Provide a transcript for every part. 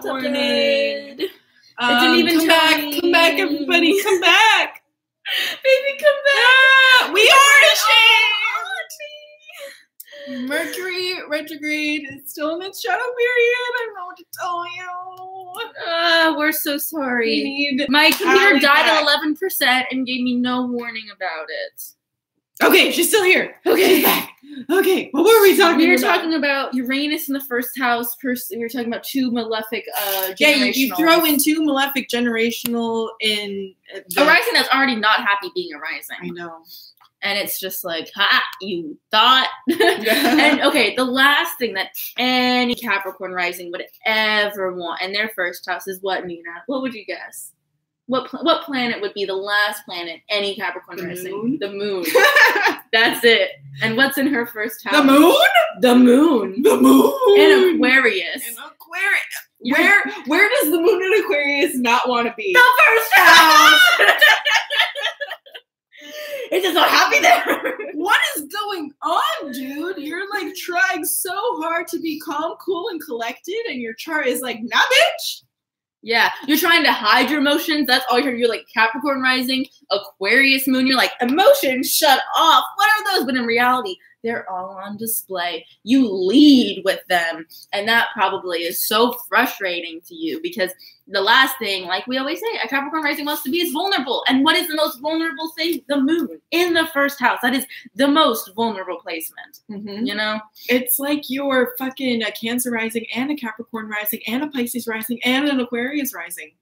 not warning. It didn't even come back, everybody, come back. Baby, come back. We are ashamed. Mercury retrograde is still in its shadow period. I don't know what to tell you. We're so sorry. We need My computer Allie died back. at 11% and gave me no warning about it. Okay, she's still here. Okay. She's back. Okay, what were we talking We were about? talking about Uranus in the first house. We were talking about two malefic Yeah, you generational. throw in two malefic generational in A rising that's already not happy being a rising. I know. And it's just like, ha, you thought. And okay, the last thing that any Capricorn rising would ever want in their first house is what, Nina? What would you guess? What planet would be the last planet any Capricorn rising? Moon? The moon. That's it. And what's in her first house? The moon? The moon. The moon. In Aquarius. In Aquarius. Where does the moon in Aquarius not want to be? The first house! It's just so happy there. What is going on, dude? You're like trying so hard to be calm, cool, and collected, and your chart is like, nah, bitch. Yeah, you're trying to hide your emotions. That's all you're like Capricorn rising, Aquarius moon. You're like, emotions, shut off. What are those? But in reality, they're all on display. You lead with them. And that probably is so frustrating to you because the last thing, like we always say, a Capricorn rising wants to be is vulnerable. And what is the most vulnerable thing? The moon in the first house. That is the most vulnerable placement. Mm-hmm. You know? It's like you're fucking a Cancer rising and a Capricorn rising and a Pisces rising and an Aquarius rising.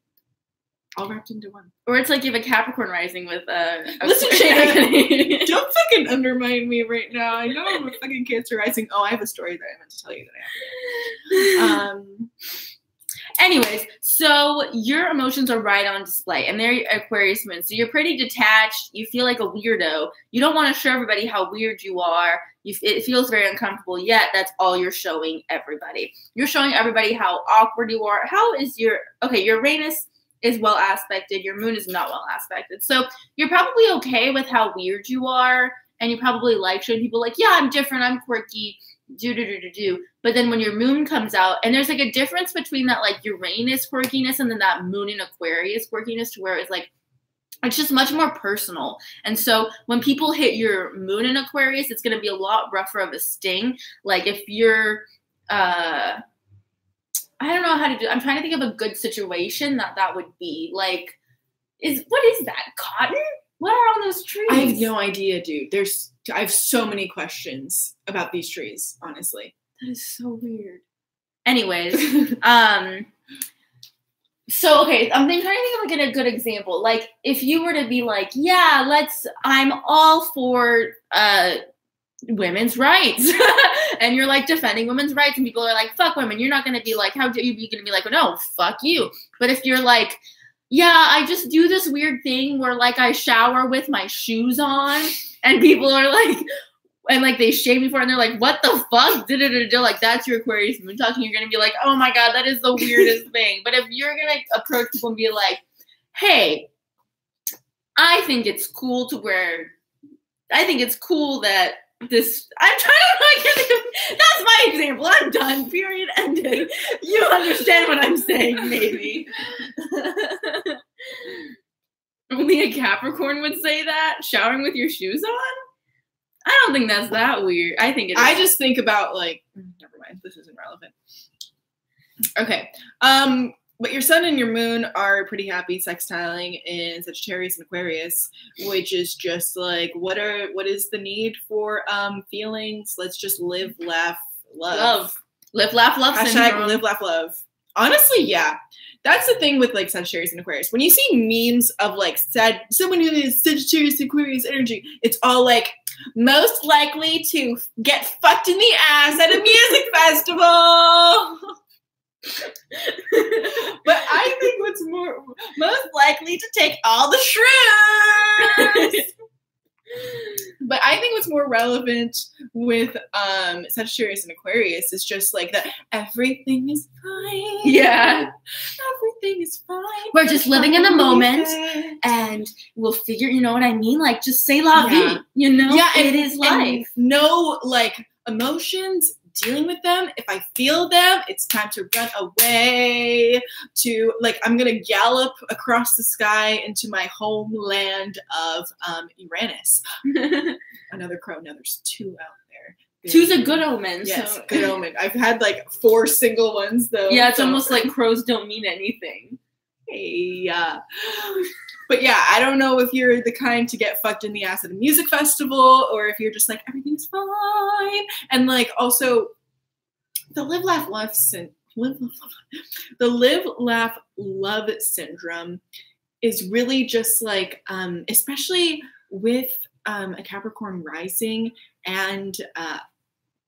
All wrapped into one. Or it's like you have a Capricorn rising with Listen, Shaina, don't fucking undermine me right now. I know I'm a fucking Cancer rising. Oh, I have a story that I meant to tell you that I have. Anyways, so your emotions are right on display, and they're Aquarius moon. So you're pretty detached. You feel like a weirdo. You don't want to show everybody how weird you are. It feels very uncomfortable, yet that's all you're showing everybody. You're showing everybody how awkward you are. How is your Uranus is well aspected. Your moon is not well aspected. So you're probably okay with how weird you are, and you probably like showing people like, yeah, I'm different, I'm quirky, do. But then when your moon comes out, and there's like a difference between that like Uranus quirkiness and then that moon in Aquarius quirkiness to where it's like, it's just much more personal. And so when people hit your moon in Aquarius, it's going to be a lot rougher of a sting. Like if you're, I don't know how to do. I'm trying to think of a good situation that would be like. What is that? Cotton? What are all those trees? I have no idea, dude. I have so many questions about these trees. Honestly, that is so weird. Anyways, so okay, I'm trying to think of like a good example. Like if you were to be like, yeah, I'm all for women's rights. And you're like defending women's rights and people are like, fuck women. You're not going to be like, how dare you? You're going to be like, no, fuck you. But if you're like, yeah, I just do this weird thing where like I shower with my shoes on and people are like, and like they shame me for it and they're like, what the fuck? Like that's your Aquarius moon talking. You're going to be like, oh my God, that is the weirdest thing. But if you're going to approach people and be like, hey, I think it's cool that this, I'm trying to that's my example. I'm done. Period. Ended. You understand what I'm saying, maybe. Only a Capricorn would say that. Showering with your shoes on? I don't think that's that weird. I think it is. I just think about like, never mind. This isn't relevant. Okay. But your sun and your moon are pretty happy sextiling in Sagittarius and Aquarius, which is just like, what is the need for feelings? Let's just live, laugh, love. Live, laugh, love. Hashtag live, laugh, love. Honestly, yeah. That's the thing with like Sagittarius and Aquarius. When you see memes of like someone who is Sagittarius Aquarius energy, it's all like most likely to get fucked in the ass at a music festival. But I think what's most likely to take all the shrooms. But I think what's more relevant with Sagittarius and Aquarius is just like that everything is fine. Yeah. Everything is fine. We're just living in the moment and we'll figure, you know what I mean? Like just say la vie, you know? Yeah, it is life. No like emotions, dealing with them. If I feel them, it's time to run away to, like, I'm going to gallop across the sky into my homeland of Uranus. Another crow. Now there's 2 out there. Two's a good omen. Yes, so. good omen. I've had like 4 single ones though. Yeah, it's almost like crows don't mean anything. Hey, but yeah, I don't know if you're the kind to get fucked in the ass at a music festival or if you're just like, everything's fine. And like also the live, laugh, love syndrome is really just like, especially with a Capricorn rising and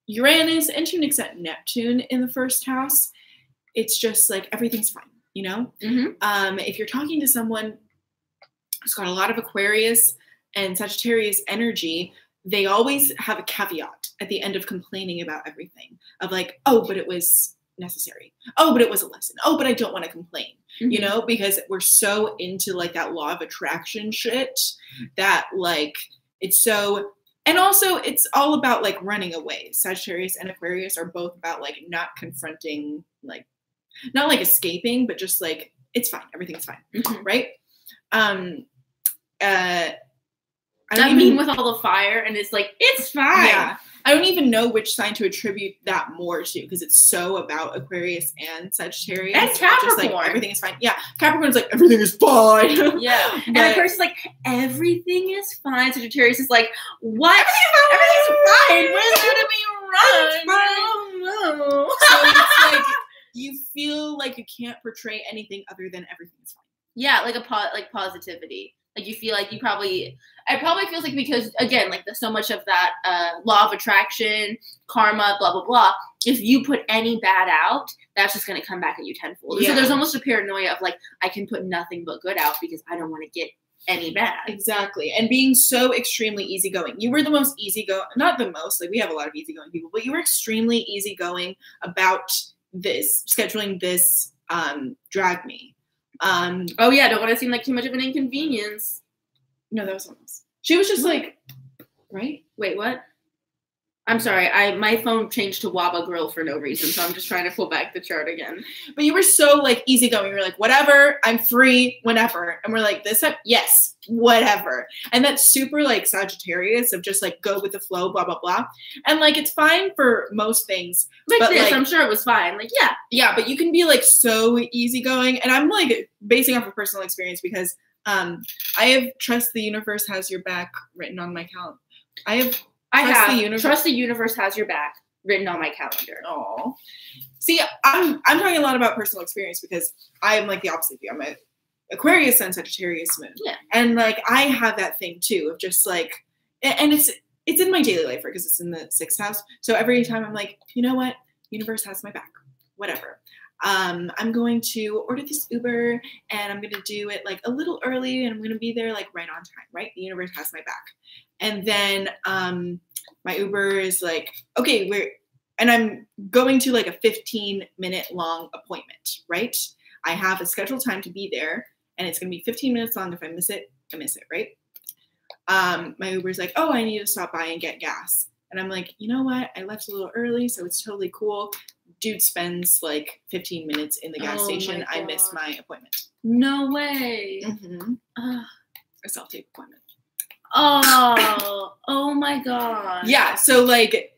Uranus and to an extent Neptune in the first house, it's just like everything's fine, you know? Mm-hmm. If you're talking to someone who's got a lot of Aquarius and Sagittarius energy, they always have a caveat at the end of complaining about everything of like, oh, but it was necessary. Oh, but it was a lesson. Oh, but I don't want to complain, you know, because we're so into like that law of attraction shit that like it's so, and also it's all about like running away. Sagittarius and Aquarius are both about like not confronting, like not like escaping, but just like, it's fine. Everything's fine. Right. I mean, with all the fire, and it's like, it's fine. Yeah. I don't even know which sign to attribute that more to because it's so about Aquarius and Sagittarius. And Capricorn. Just like, everything is fine. Yeah. Capricorn's like, everything is fine. Yeah. And Aquarius is like, everything is fine. Sagittarius is like, what? Everything's fine. Where's there to be run? No. So it's like, you feel like you can't portray anything other than everything is fine. Yeah, like like positivity. Like you feel like it probably feels like because again, like there's so much of that law of attraction, karma, blah, blah, blah. If you put any bad out, that's just going to come back at you tenfold. Yeah. So there's almost a paranoia of like, I can put nothing but good out because I don't want to get any bad. Exactly. And being so extremely easygoing. You were the most easygoing, not the most, like we have a lot of easygoing people, but you were extremely easygoing about this, scheduling this DRAAG me. Oh yeah, don't want to seem like too much of an inconvenience. No, that was almost. She was just like, right? Wait, what? I'm sorry. My phone changed to Waba Grill for no reason, so I'm just trying to pull back the chart again. But you were so like easygoing. You were like, whatever, I'm free whenever. And we're like, this time, yes, whatever. And that's super like Sagittarius of just like go with the flow, blah, blah, blah. And like it's fine for most things. Like this, like, I'm sure it was fine. Like, yeah. Yeah, but you can be like so easygoing. And I'm like basing off of personal experience because I have trust the universe has your back written on my calendar. Trust the universe has your back written on my calendar. Oh, see, I'm talking a lot about personal experience because I am like the opposite of you. I'm a Aquarius and Sagittarius moon. Yeah, and like I have that thing too of just like, and it's in my daily life because it's in the 6th house. So every time I'm like, you know what, universe has my back, whatever. I'm going to order this Uber and I'm going to do it like a little early and I'm going to be there like right on time, right? The universe has my back. And then my Uber is like, okay, and I'm going to like a 15-minute long appointment, right? I have a scheduled time to be there and it's going to be 15 minutes long. If I miss it, I miss it, right? My Uber's like, oh, I need to stop by and get gas. And I'm like, you know what? I left a little early, so it's totally cool. Dude spends like 15 minutes in the gas station. I missed my appointment. No way. Mm-hmm. A self-tape appointment. Oh my God. Yeah, so like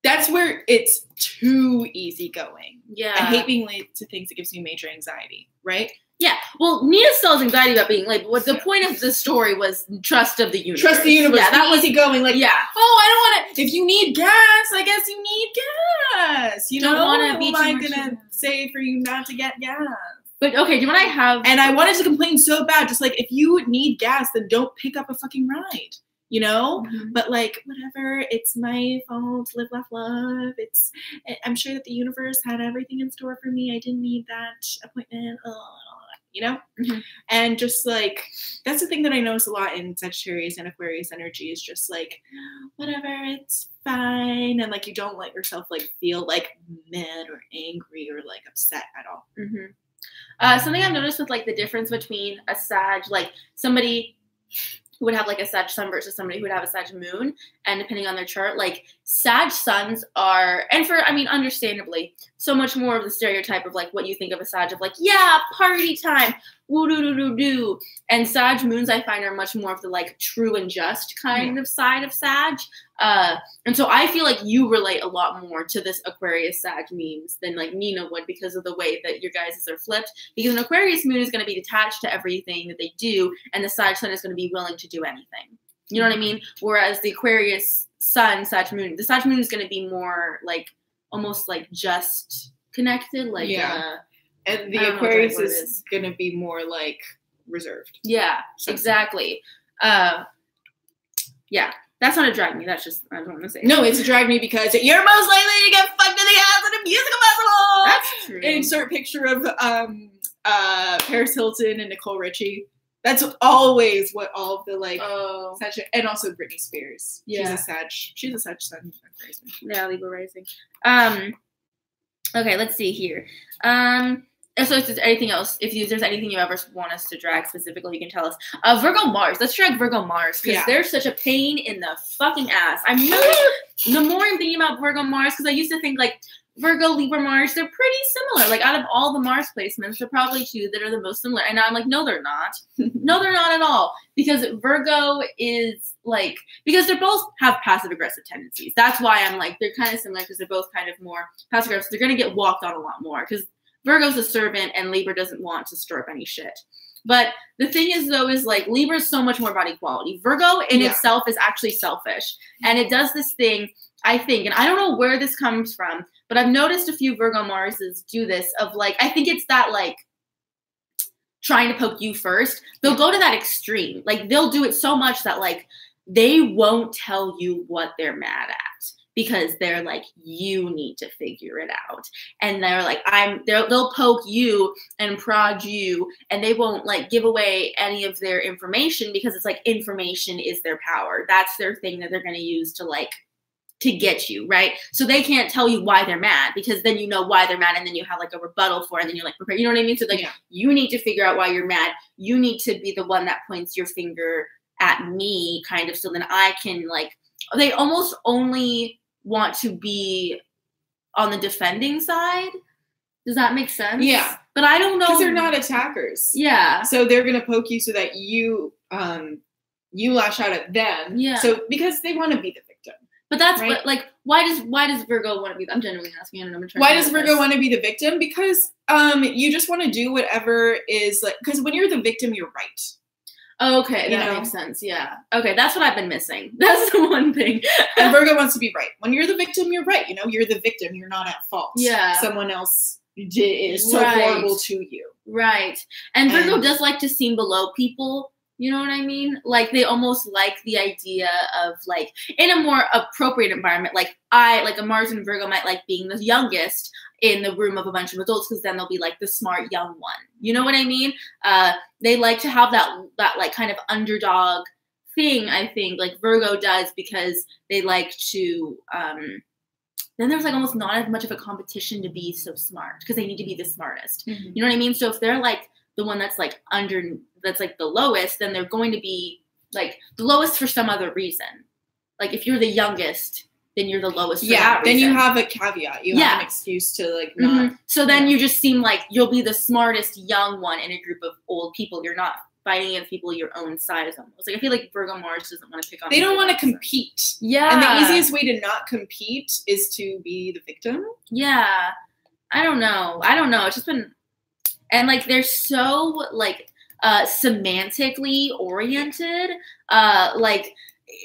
that's where it's too easygoing. Yeah. I hate being late to things that gives me major anxiety, right? Yeah. Well, Nina still has anxiety about being late. What the point of the story was trust of the universe. Trust the universe. Yeah, that was easygoing. Like, yeah. Oh, I don't want to. If you need gas, I guess you need gas. You don't know, want to be. What am I gonna say for you not to get gas? But okay, do you know what I have? And I wanted to complain so bad. Just like, if you need gas, then don't pick up a fucking ride. You know? Mm-hmm. But like, whatever. It's my fault. Live, laugh, love. I'm sure that the universe had everything in store for me. I didn't need that appointment. You know? Mm-hmm. And just like, that's the thing that I notice a lot in Sagittarius and Aquarius energy is just like, whatever, it's fine. And like, you don't let yourself like feel like mad or angry or like upset at all. Mm-hmm. Something I've noticed with like the difference between a Sag, like somebody who would have like a Sag sun versus somebody who would have a Sag moon, and depending on their chart, like Sag suns are, and for, I mean, understandably, so much more of the stereotype of like what you think of a Sag of like, yeah, party time, woo doo doo doo doo. And Sag moons I find are much more of the like true and just kind of side of Sag. And so I feel like you relate a lot more to this Aquarius Sag memes than like Nina would, because of the way that your guys' are flipped. Because an Aquarius moon is going to be detached to everything that they do, and the Sag sun is going to be willing to do anything. You know what I mean? Whereas the Aquarius sun, Sag moon, the Sag moon is going to be more like almost like just connected, like and the Aquarius is going to be more like reserved. Yeah, exactly. Yeah. That's not a drag me. That's just, I don't want to say. No, it's a drag me because you're most likely to get fucked in the ass at a musical festival. That's true. Insert picture of Paris Hilton and Nicole Richie. That's always what all of the like, and also Britney Spears. Yeah. She's a Sag sun. Yeah, Libra rising. Okay, let's see here. So if there's anything else, if there's anything you ever want us to drag specifically, you can tell us. Virgo Mars. Let's drag Virgo Mars, because they're such a pain in the fucking ass. I'm really, the more I'm thinking about Virgo Mars, because I used to think like Virgo, Libra, Mars, they're pretty similar. Like out of all the Mars placements, they're probably two that are the most similar. And now I'm like, no, they're not. No, they're not at all. Because Virgo is like, because they both have passive aggressive tendencies. That's why I'm like, they're kind of similar, because they're both kind of more passive aggressive. They're going to get walked on a lot more, because Virgo's a servant and Libra doesn't want to stir up any shit. But the thing is, though, is like Libra's so much more about equality. Virgo in itself is actually selfish. And it does this thing, I think, and I don't know where this comes from, but I've noticed a few Virgo Marses do this of like, I think it's that like trying to poke you first. They'll go to that extreme. Like they'll do it so much that like they won't tell you what they're mad at, because they're like, you need to figure it out. And they're like, they'll poke you and prod you, and they won't like give away any of their information, because it's like information is their power. That's their thing that they're going to use to like, to get you, right? So they can't tell you why they're mad, because then you know why they're mad, and then you have like a rebuttal for it, and then you're like prepared. You know what I mean? So like, you need to figure out why you're mad. You need to be the one that points your finger at me, kind of, so then I can like, they almost only want to be on the defending side. Does that make sense? Yeah. But I don't know. Because they're not attackers. Yeah. So they're going to poke you so that you lash out at them. Yeah. So because they want to be the victim. But that's right? But like, why does Virgo want to be? I'm genuinely asking. I don't know. Why does Virgo want to be the victim? Because you just want to do whatever is like, because when you're the victim, you're right. Okay, that makes sense. Yeah. Okay, that's what I've been missing. That's the one thing. And Virgo wants to be right. When you're the victim, you're right. You know, you're the victim. You're not at fault. Yeah. Someone else is so horrible to you. Right. And Virgo does like to seem below people. You know what I mean? Like they almost like the idea of like in a more appropriate environment. Like a Mars and Virgo might like being the youngest in the room of a bunch of adults, because then they'll be like the smart young one. You know what I mean? They like to have that like kind of underdog thing, I think, like Virgo does, because they like to then there's like almost not as much of a competition to be so smart, because they need to be the smartest. Mm-hmm. You know what I mean? So if they're like the one that's like that's like the lowest, then they're going to be like the lowest for some other reason. Like if you're the youngest, then you're the lowest for that reason. Then you have a caveat. You have an excuse to like not. Mm-hmm. So then you just seem like you'll be the smartest young one in a group of old people. You're not fighting against people your own size almost. Like I feel like Virgo Mars doesn't want to pick on. They don't want to compete. Yeah. And the easiest way to not compete is to be the victim. Yeah. I don't know. It's just been, and like they're so like semantically oriented. Like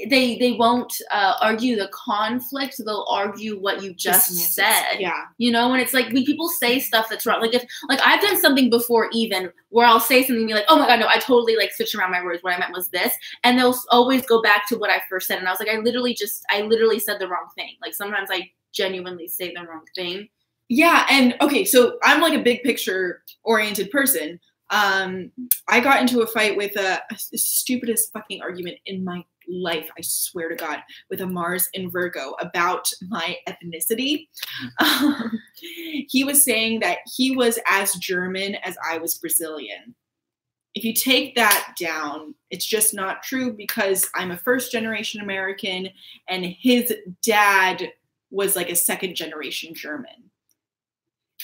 they won't argue the conflict. They'll argue what you just said. Yeah. You know, and it's like when people say stuff that's wrong. Like if like I've done something before even where I'll say something and be like, oh my God, no, I totally like switched around my words. What I meant was this. And they'll always go back to what I first said. And I was like, I literally said the wrong thing. Like sometimes I genuinely say the wrong thing. Yeah. And okay, so I'm like a big picture oriented person. I got into a fight with the stupidest fucking argument in my life, I swear to God, with a Mars in Virgo about my ethnicity. He was saying that he was as German as I was Brazilian. if you take that down, it's just not true because I'm a first generation American and his dad was like a second generation German.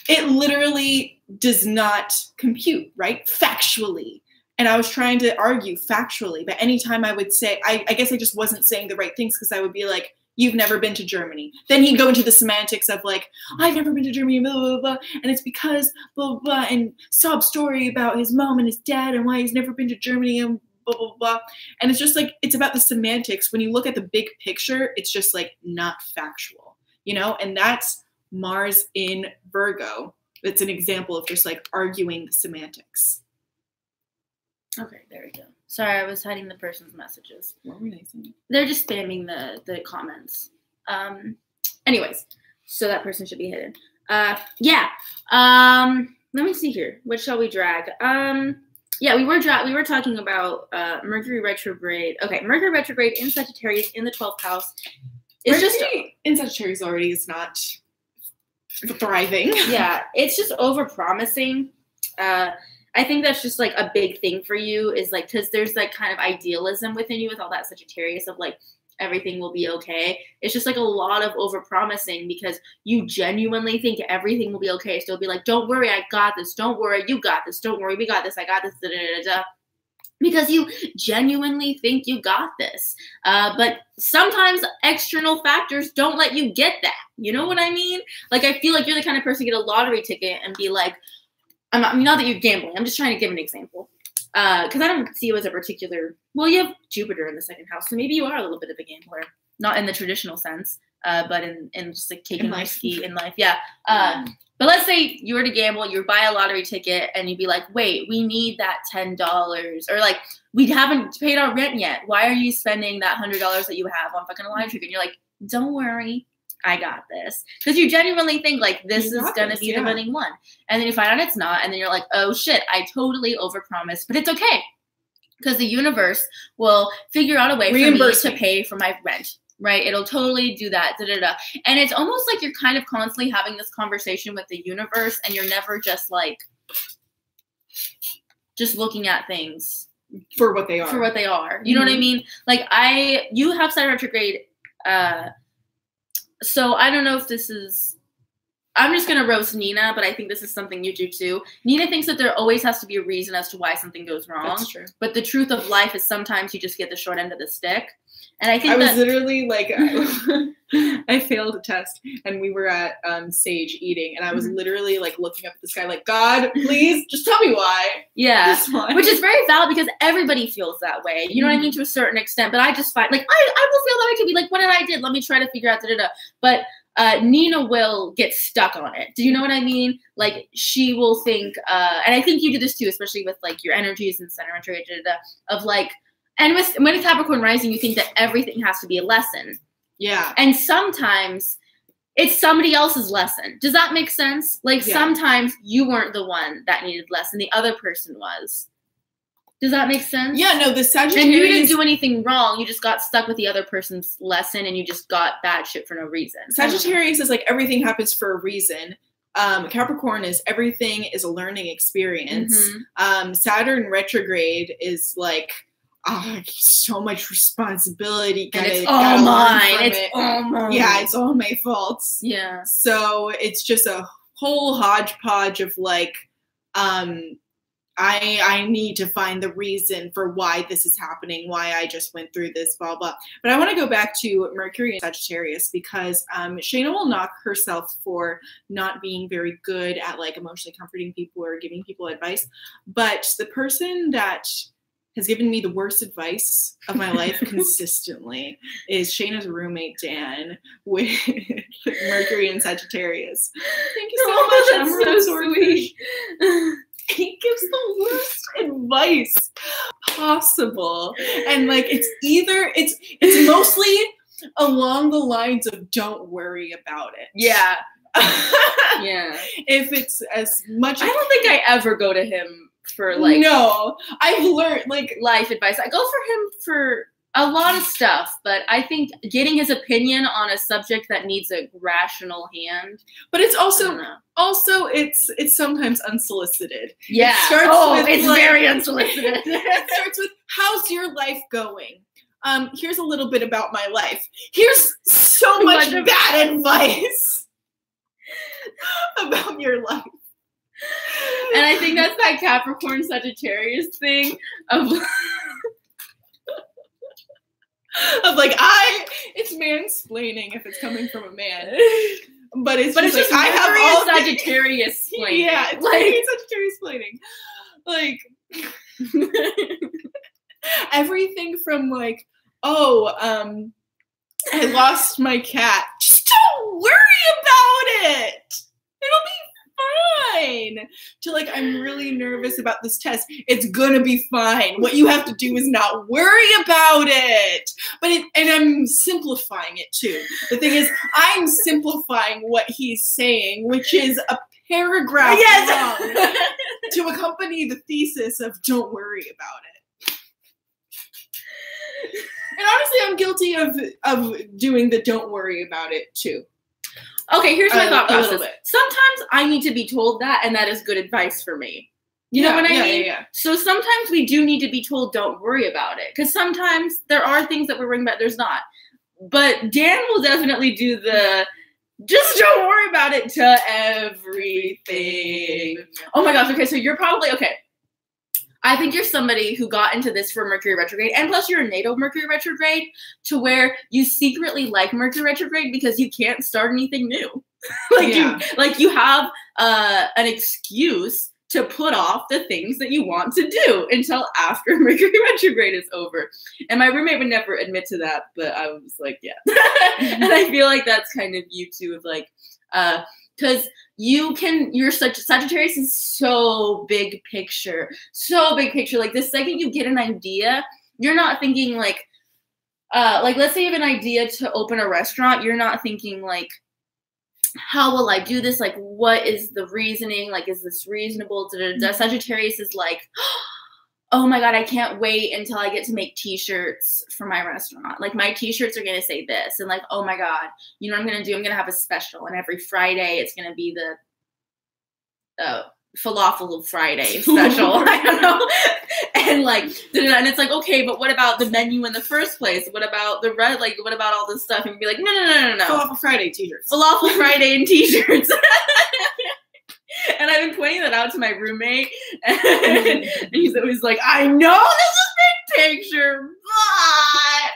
It literally does not compute, right? Factually. And I was trying to argue factually, but anytime I would say, I guess I just wasn't saying the right things because I would be like, you've never been to Germany. Then he'd go into the semantics of like, I've never been to Germany, blah, blah, blah, and it's because blah, blah, blah, and sob story about his mom and his dad and why he's never been to Germany and blah, blah, blah. And it's just like, it's about the semantics. When you look at the big picture, it's just like not factual, you know? And that's Mars in Virgo. It's an example of just like arguing the semantics. Okay, there we go. Sorry, I was hiding the person's messages. What were they saying? They're just spamming the comments. Anyways, so that person should be hidden. Yeah. Let me see here. What shall we drag? Yeah, we were talking about Mercury retrograde. Okay, Mercury retrograde in Sagittarius in the 12th house. It's just in Sagittarius already is not thriving. Yeah, it's just over-promising. I think that's just like a big thing for you is like, because there's like kind of idealism within you with all that Sagittarius of like, everything will be okay. It's just like a lot of over-promising because you genuinely think everything will be okay. So it'll be like, don't worry, I got this. Don't worry, you got this. Don't worry, we got this. I got this. Da, da, da, da. Because you genuinely think you got this. But sometimes external factors don't let you get that. You know what I mean? Like, I feel like you're the kind of person to get a lottery ticket and be like, not that you're gambling. I'm just trying to give an example. Because I don't see you as a particular, well, you have Jupiter in the second house, so maybe you are a little bit of a gambler. Not in the traditional sense, but in just like taking risky in life. Yeah. But let's say you were to gamble, you would buy a lottery ticket, and you'd be like, wait, we need that $10. Or like, we haven't paid our rent yet. Why are you spending that $100 that you have on fucking a lottery ticket? And you're like, don't worry, I got this. Because you genuinely think like this is going to be the winning one. And then you find out it's not. And then you're like, oh shit, I totally overpromised. But it's okay. Because the universe will figure out a way for me to pay for my rent. Right? It'll totally do that. Da, da, da. And it's almost like you're kind of constantly having this conversation with the universe. And you're never just like, just looking at things. For what they are. For what they are. You know what I mean? Like you have Saturn retrograde. So I don't know if this is, I'm just going to roast Nina, but I think this is something you do too. Nina thinks that there always has to be a reason as to why something goes wrong. That's true. But the truth of life is sometimes you just get the short end of the stick. And I think I was literally like, I failed a test and we were at Sage eating and I was literally like looking up at the sky like, God, please just tell me why. Yeah. Which is very valid because everybody feels that way. You know what I mean? To a certain extent. But I just find like, I will feel that way to be like, what did I did? Let me try to figure out da-da-da. But Nina will get stuck on it. Do you know what I mean? Like she will think, and I think you do this too, especially with like your energies and center retrograde of like, and when it's Capricorn rising, you think that everything has to be a lesson. Yeah. And sometimes it's somebody else's lesson. Does that make sense? Like sometimes you weren't the one that needed lesson. The other person was. Does that make sense? Yeah, no, the Sagittarius. And you didn't do anything wrong. You just got stuck with the other person's lesson and you just got bad shit for no reason. Sagittarius is like everything happens for a reason. Capricorn is everything is a learning experience. Saturn retrograde is like, so much responsibility. And it's all mine. It's all mine. Yeah, it's all my faults. Yeah. So it's just a whole hodgepodge of like, I need to find the reason for why this is happening, why I just went through this, blah, blah. But I want to go back to Mercury and Sagittarius because Shaina will knock herself for not being very good at like emotionally comforting people or giving people advice. But the person that has given me the worst advice of my life consistently is Shaina's roommate, Dan, with Mercury and Sagittarius. Thank you so much. I'm so sweet. He gives the worst advice possible. And like, it's mostly along the lines of don't worry about it. Yeah. Yeah. If it's as much. I don't think I ever go to him for like. No, I've learned like life advice. I go for him for A lot of stuff, but I think getting his opinion on a subject that needs a rational hand. But it's also it's sometimes unsolicited. Yeah. It's very unsolicited. It starts with, how's your life going? Here's a little bit about my life. Here's so much bad advice about your life. And I think that's that Capricorn Sagittarius thing of like, it's mansplaining if it's coming from a man. But it's just I have all Sagittarius explaining. Yeah, it's like Sagittarius explaining. Like everything from like, I lost my cat. Just don't worry about it. It'll be fine. To like, I'm really nervous about this test. It's gonna be fine. What you have to do is not worry about it. And I'm simplifying it too. The thing is, I'm simplifying what he's saying, which is a paragraph long to accompany the thesis of don't worry about it. And honestly, I'm guilty of doing the don't worry about it too. Okay, here's my thought process. Sometimes I need to be told that, and that is good advice for me. You know what I mean? Yeah. So sometimes we do need to be told, don't worry about it. Because sometimes there are things that we're worrying about, there's not. But Dan will definitely do the, just don't worry about it to everything. Oh my gosh, okay, so you're probably, okay. I think you're somebody who got into this for Mercury retrograde, and plus you're a natal Mercury retrograde, to where you secretly like Mercury retrograde because you can't start anything new. You have an excuse to put off the things that you want to do until after Mercury retrograde is over. And my roommate would never admit to that, but I was like, yeah. And I feel like that's kind of you too, of like, because Sagittarius is so big picture. Like the second you get an idea, you're not thinking like let's say you have an idea to open a restaurant. You're not thinking like, how will I do this? Like, what is the reasoning? Like, is this reasonable? Sagittarius is like, oh my God, I can't wait until I get to make t-shirts for my restaurant. Like, my t-shirts are going to say this. And like, oh my God, you know what I'm going to do? I'm going to have a special. And every Friday, it's going to be the falafel Friday special. I don't know. And like, and it's like, okay, but what about the menu in the first place? What about the red? Like, what about all this stuff? And be like, no. Falafel Friday t-shirts. Falafel Friday and t-shirts. And I've been pointing that out to my roommate, and he's always like, I know this is big picture, but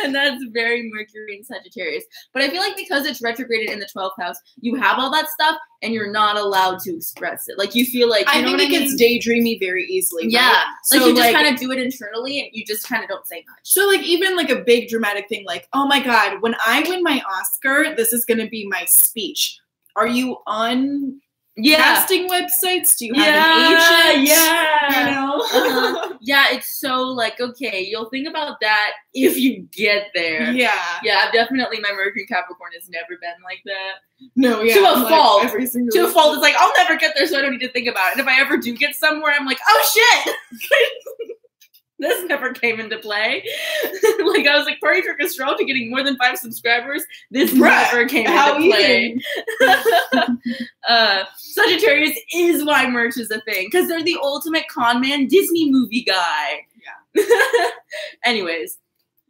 and that's very Mercury and Sagittarius. But I feel like because it's retrograded in the 12th house, you have all that stuff, and you're not allowed to express it. Like, you feel like, I think it gets daydreamy very easily. Right? Yeah, so like you just kind of do it internally, and you just kind of don't say much. So like, even like a big dramatic thing, like, oh my God, when I win my Oscar, this is going to be my speech. Are you on casting websites? Do you have an agent? Yeah. You know? Yeah, it's so like, okay, you'll think about that if you get there. Yeah. Yeah, definitely my Mercury Capricorn has never been like that. No, yeah. To a fault. Every single to a fault. It's like, I'll never get there, so I don't need to think about it. And if I ever do get somewhere, I'm like, oh shit! This never came into play. Like, I was like, party trick astrology getting more than 5 subscribers. This never came into play. Sagittarius is why merch is a thing. Because they're the ultimate con man Disney movie guy. Yeah. Anyways,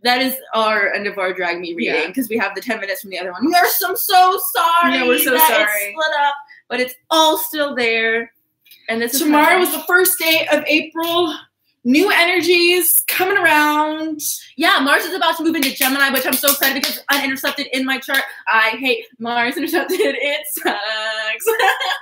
that is our end of our Drag Me reading. Because we have the 10 minutes from the other one. I'm so sorry. Yeah, we're so that sorry. It's split up. But it's all still there. And this Tomorrow was the first day of April. New energies coming around. Yeah, Mars is about to move into Gemini, which I'm so excited because unintercepted in my chart. I hate Mars intercepted. It sucks.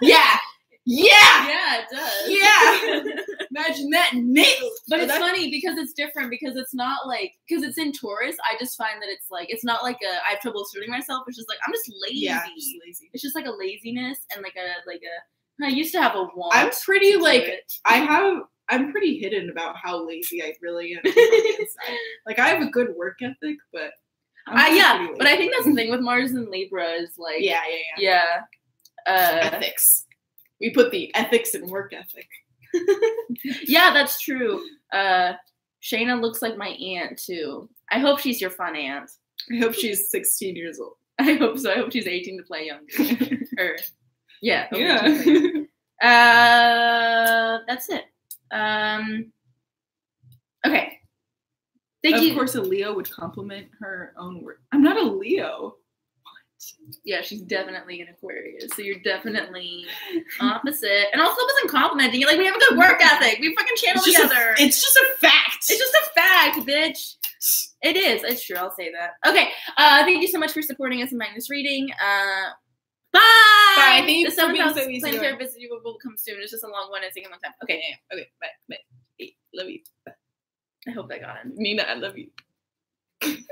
Yeah, it does. Yeah. Imagine that natal. But it's funny because it's different, because it's not like, because it's in Taurus. I just find that it's like, it's not like I have trouble asserting myself. It's just like, I'm just lazy. Yeah, just lazy. It's just like a laziness and I used to have a want. I'm pretty I'm pretty hidden about how lazy I really am on the inside. Like, I have a good work ethic, but but I think that's the thing with Mars and Libra is like, yeah. Ethics. We put the ethics in work ethic. Yeah, that's true. Shaina looks like my aunt too. I hope she's your fun aunt. I hope she's 16 years old. I hope so. I hope she's 18 to play younger. Or yeah. That's it. Okay. Thank you. Of course, a Leo would compliment her own work. I'm not a Leo. Yeah, she's definitely an Aquarius. So you're definitely opposite. And also wasn't complimenting you. Like, we have a good work ethic. We fucking channel together. It's just a fact. It's just a fact, bitch. It is. It's true. I'll say that. Okay. Thank you so much for supporting us in buying this reading. Bye. Bye. Thank you the for being 7th so house easy. planetary visit will come soon. It's just a long one. It's taking a long time. Okay. Yeah. Okay. Bye. Bye. Love you. I hope that got it. Nina, I love you.